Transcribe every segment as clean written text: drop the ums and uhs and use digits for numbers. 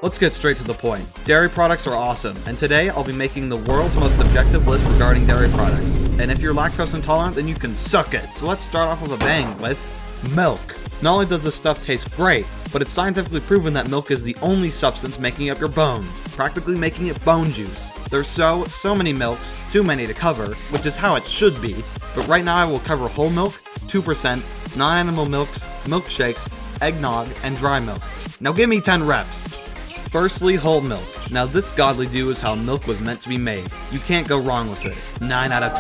Let's get straight to the point. Dairy products are awesome, and today I'll be making the world's most objective list regarding dairy products. And if you're lactose intolerant, then you can suck it. So let's start off with a bang with milk. Not only does this stuff taste great, but it's scientifically proven that milk is the only substance making up your bones, practically making it bone juice. There's so many milks, too many to cover, which is how it should be, but right now I will cover whole milk, 2%, non-animal milks, milkshakes, eggnog, and dry milk. Now give me 10 reps. Firstly, whole milk. Now this godly do is how milk was meant to be made. You can't go wrong with it. 9 out of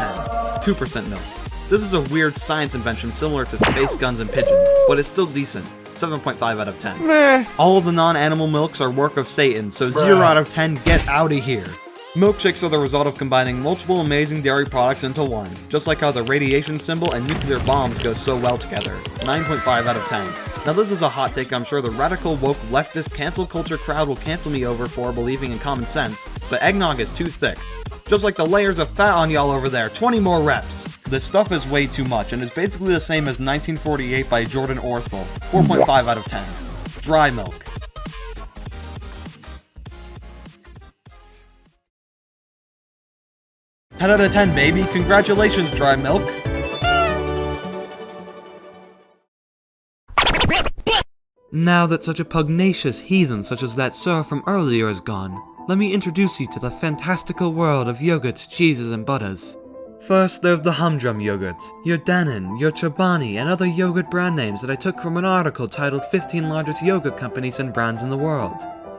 10. 2% milk. This is a weird science invention similar to space guns and pigeons, but it's still decent. 7.5 out of 10. Meh. All of the non-animal milks are work of Satan, so 0 out of 10, get out of here. Milkshakes are the result of combining multiple amazing dairy products into one, just like how the radiation symbol and nuclear bombs go so well together. 9.5 out of 10. Now this is a hot take I'm sure the radical woke leftist cancel culture crowd will cancel me over for believing in common sense, but eggnog is too thick. Just like the layers of fat on y'all over there, 20 more reps. This stuff is way too much and is basically the same as 1948 by Jordan Orthel. 4.5 out of 10. Dry milk. Ten out of 10, baby. Congratulations, dry milk. Now that such a pugnacious heathen such as that sir from earlier is gone, let me introduce you to the fantastical world of yogurts, cheeses, and butters. First, there's the humdrum yogurts, your Dannon, your Chobani, and other yogurt brand names that I took from an article titled 15 Largest Yogurt Companies and Brands in the World.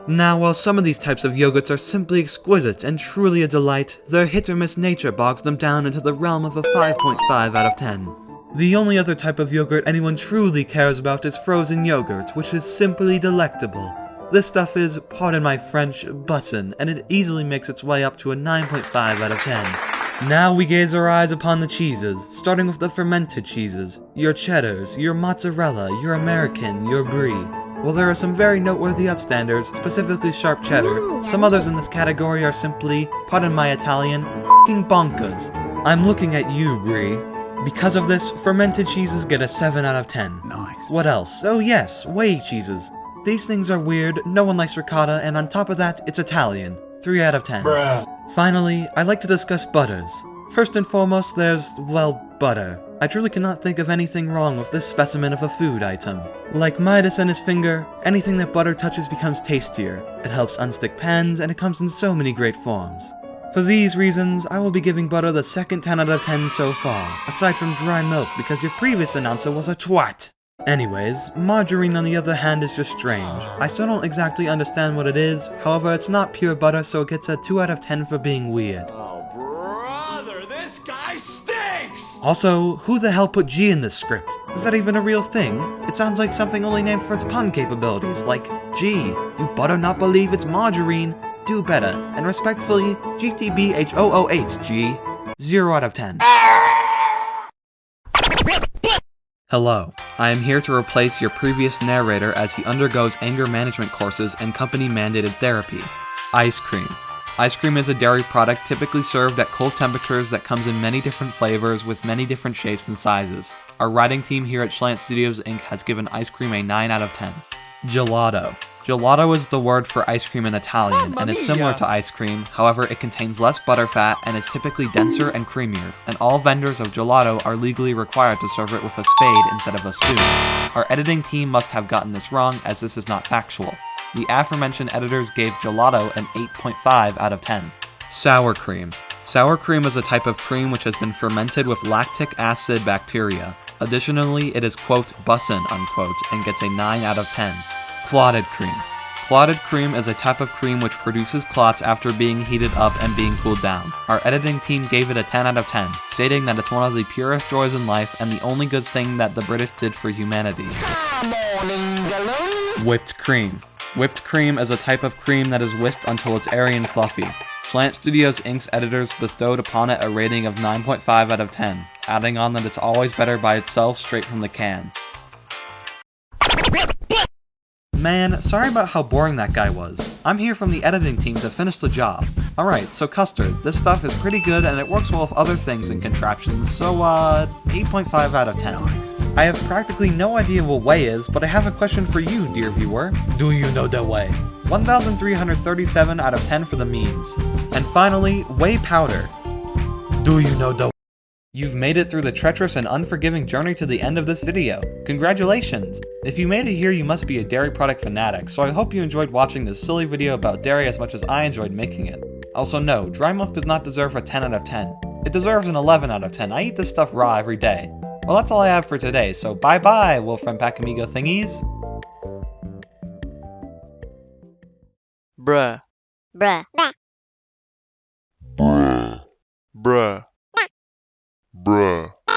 Now, while some of these types of yogurts are simply exquisite and truly a delight, their hit-or-miss nature bogs them down into the realm of a 5.5 out of 10. The only other type of yogurt anyone truly cares about is frozen yogurt, which is simply delectable. This stuff is, pardon my French, bussin', and it easily makes its way up to a 9.5 out of 10. Now we gaze our eyes upon the cheeses, starting with the fermented cheeses, your cheddars, your mozzarella, your American, your brie. While there are some very noteworthy upstanders, specifically sharp cheddar, some others in this category are simply, pardon my Italian, f***ing bonkers. I'm looking at you, brie. Because of this, fermented cheeses get a 7 out of 10. Nice. What else? Oh yes, whey cheeses. These things are weird, no one likes ricotta, and on top of that, it's Italian. 3 out of 10. Bruh. Finally, I'd like to discuss butters. First and foremost, there's, well, butter. I truly cannot think of anything wrong with this specimen of a food item. Like Midas and his finger, anything that butter touches becomes tastier. It helps unstick pans, and it comes in so many great forms. For these reasons, I will be giving butter the second 10 out of 10 so far, aside from dry milk because your previous announcer was a twat. Anyways, margarine on the other hand is just strange. I still don't exactly understand what it is, however it's not pure butter so it gets a 2 out of 10 for being weird. Oh brother, this guy stinks! Also, who the hell put G in this script? Is that even a real thing? It sounds like something only named for its pun capabilities, like, gee, you better not believe it's margarine. Do better, and respectfully, GTBHOOH, G. 0 out of 10. Hello, I am here to replace your previous narrator as he undergoes anger management courses and company-mandated therapy. Ice cream. Ice cream is a dairy product typically served at cold temperatures that comes in many different flavors with many different shapes and sizes. Our writing team here at Shlant Studios Inc. has given ice cream a 9 out of 10. Gelato. Gelato is the word for ice cream in Italian, and is similar to ice cream, however it contains less butterfat and is typically denser and creamier, and all vendors of gelato are legally required to serve it with a spade instead of a spoon. Our editing team must have gotten this wrong, as this is not factual. The aforementioned editors gave gelato an 8.5 out of 10. Sour cream. Sour cream is a type of cream which has been fermented with lactic acid bacteria. Additionally, it is quote bussin' unquote and gets a 9 out of 10. Clotted cream. Clotted cream is a type of cream which produces clots after being heated up and being cooled down. Our editing team gave it a 10 out of 10, stating that it's one of the purest joys in life and the only good thing that the British did for humanity. Whipped cream. Whipped cream is a type of cream that is whisked until it's airy and fluffy. Shlant Studios Inc.'s editors bestowed upon it a rating of 9.5 out of 10, adding on that it's always better by itself straight from the can. Man, sorry about how boring that guy was. I'm here from the editing team to finish the job. Alright, so Custard, this stuff is pretty good and it works well with other things and contraptions, so 8.5 out of 10. I have practically no idea what whey is, but I have a question for you, dear viewer. Do you know the whey? 1,337 out of 10 for the memes. And finally, whey powder. Do you know the... You've made it through the treacherous and unforgiving journey to the end of this video. Congratulations! If you made it here, you must be a dairy product fanatic, so I hope you enjoyed watching this silly video about dairy as much as I enjoyed making it. Also no, dry milk does not deserve a 10 out of 10. It deserves an 11 out of 10. I eat this stuff raw every day. Well, that's all I have for today, so bye bye, Wolfram Pack Amigo thingies! Bruh. Bruh. Bruh. Bruh.